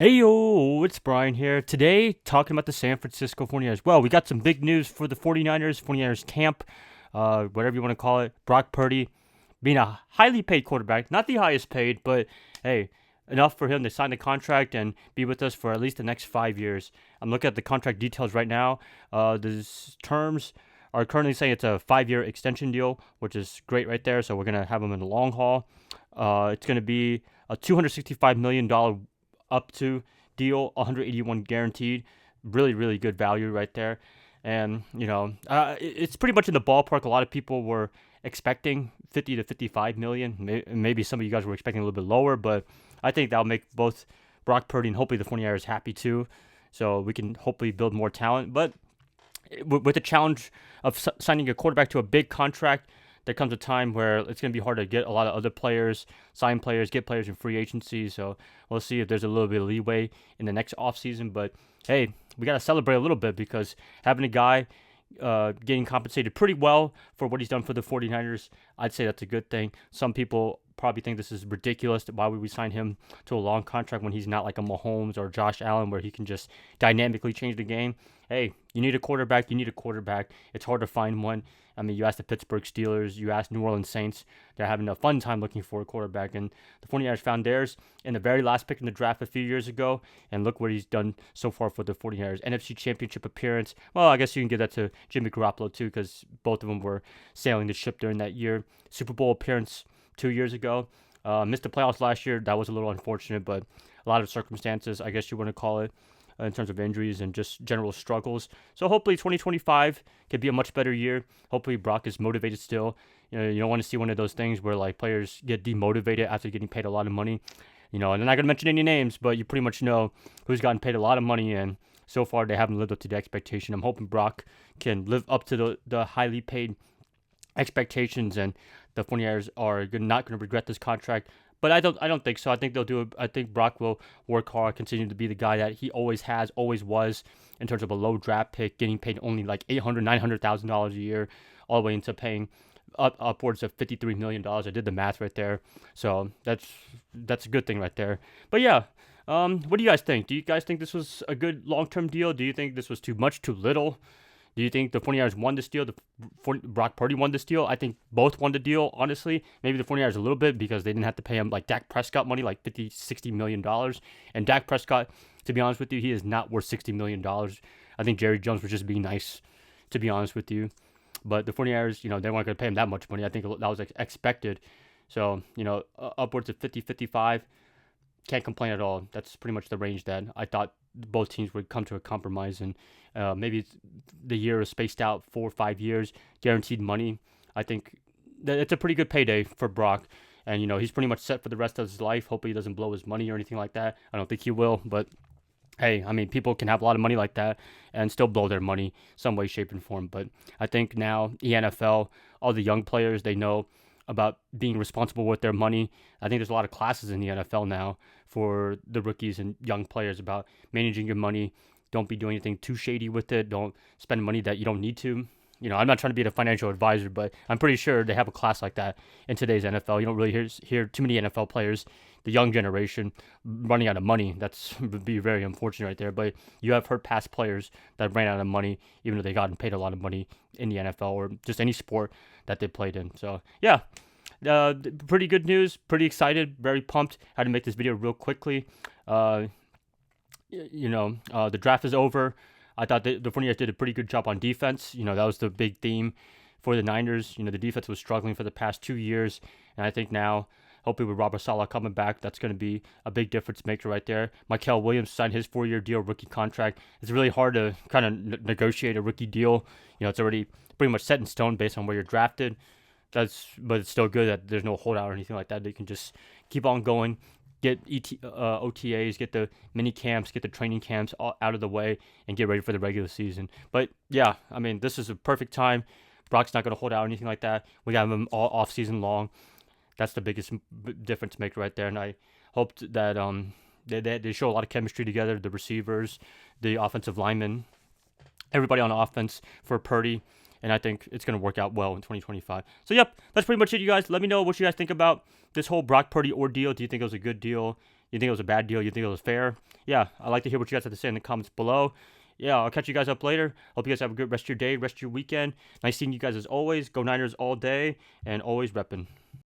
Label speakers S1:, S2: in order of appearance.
S1: Hey yo, it's Brian here. Today, talking about the San Francisco 49ers. Well, we got some big news for the 49ers camp, whatever you want to call it. Brock Purdy being a highly paid quarterback, not the highest paid, but hey, enough for him to sign the contract and be with us for at least the next 5 years. I'm looking at the contract details right now. The terms are currently saying it's a 5-year extension deal, which is great right there. So we're going to have him in the long haul. It's going to be a $265 million up to deal, 181 guaranteed. Really, really good value right there. And, it's pretty much in the ballpark. A lot of people were expecting 50 to 55 million. Maybe some of you guys were expecting a little bit lower, but I think that'll make both Brock Purdy and hopefully the 49ers happy too. So we can hopefully build more talent. But with the challenge of signing a quarterback to a big contract, there comes a time where it's going to be hard to get a lot of other players, sign players, get players in free agency. So we'll see if there's a little bit of leeway in the next offseason. But hey, we got to celebrate a little bit because having a guy getting compensated pretty well for what he's done for the 49ers, I'd say that's a good thing. Some people probably think this is ridiculous. Why would we sign him to a long contract when he's not like a Mahomes or Josh Allen where he can just dynamically change the game? Hey, you need a quarterback. You need a quarterback. It's hard to find one. I mean, you ask the Pittsburgh Steelers, you ask New Orleans Saints, they're having a fun time looking for a quarterback. And the 49ers found theirs in the very last pick in the draft a few years ago. And look what he's done so far for the 49ers. NFC Championship appearance. Well, I guess you can give that to Jimmy Garoppolo too because both of them were sailing the ship during that year. Super Bowl appearance 2 years ago. Missed the playoffs last year. That was a little unfortunate, but a lot of circumstances, I guess you want to call it, in terms of injuries and just general struggles. So hopefully 2025 could be a much better year. Hopefully Brock is motivated still. You don't want to see one of those things where like players get demotivated after getting paid a lot of money. And I'm not gonna mention any names, but you pretty much know who's gotten paid a lot of money, and so far they haven't lived up to the expectation. I'm hoping Brock can live up to the highly paid expectations, and the 49ers are not going to regret this contract. But I don't think so. I think they'll do it. I think Brock will work hard, continue to be the guy that he always has, always was, in terms of a low draft pick, getting paid only like $800,000, $900,000 a year, all the way into paying upwards of $53 million. I did the math right there, so that's a good thing right there. But yeah, what do you guys think? Do you guys think this was a good long-term deal? Do you think this was too much, too little? Do you think the 49ers won this deal? Brock Purdy won this deal? I think both won the deal, honestly. Maybe the 49ers a little bit because they didn't have to pay him like Dak Prescott money, like $50, $60 million. And Dak Prescott, to be honest with you, he is not worth $60 million. I think Jerry Jones was just being nice, to be honest with you. But the 49ers, they weren't going to pay him that much money. I think that was expected. So, upwards of 50, 55. Can't complain at all. That's pretty much the range that I thought both teams would come to a compromise, and maybe the year is spaced out 4 or 5 years, guaranteed money. I think that it's a pretty good payday for Brock, and he's pretty much set for the rest of his life. Hopefully, he doesn't blow his money or anything like that. I don't think he will, but hey, I mean, people can have a lot of money like that and still blow their money some way, shape, and form. But I think now the NFL, all the young players, they know about being responsible with their money. I think there's a lot of classes in the NFL now for the rookies and young players about managing your money. Don't be doing anything too shady with it. Don't spend money that you don't need to. I'm not trying to be a financial advisor, but I'm pretty sure they have a class like that in today's NFL. You don't really hear too many NFL players, the young generation, running out of money. That's would be very unfortunate right there. But you have heard past players that ran out of money, even though they gotten paid a lot of money in the NFL or just any sport that they played in. So yeah, pretty good news. Pretty excited. Very pumped. Had to make this video real quickly. The draft is over. I thought the 49ers did a pretty good job on defense. That was the big theme for the Niners. The defense was struggling for the past 2 years, and I think now, hopefully with Robert Saleh coming back, that's going to be a big difference maker right there. Micah Williams signed his 4-year deal, rookie contract. It's really hard to kind of negotiate a rookie deal. It's already pretty much set in stone based on where you're drafted. But it's still good that there's no holdout or anything like that. They can just keep on going, get OTAs, get the mini camps, get the training camps all out of the way, and get ready for the regular season. But yeah, I mean, this is a perfect time. Brock's not going to hold out or anything like that. We got him all off season long. That's the biggest difference maker right there. And I hoped that they show a lot of chemistry together. The receivers, the offensive linemen, everybody on offense for Purdy. And I think it's going to work out well in 2025. So, yep, that's pretty much it, you guys. Let me know what you guys think about this whole Brock Purdy ordeal. Do you think it was a good deal? You think it was a bad deal? You think it was fair? Yeah, I'd like to hear what you guys have to say in the comments below. Yeah, I'll catch you guys up later. Hope you guys have a good rest of your day, rest of your weekend. Nice seeing you guys as always. Go Niners all day and always reppin'.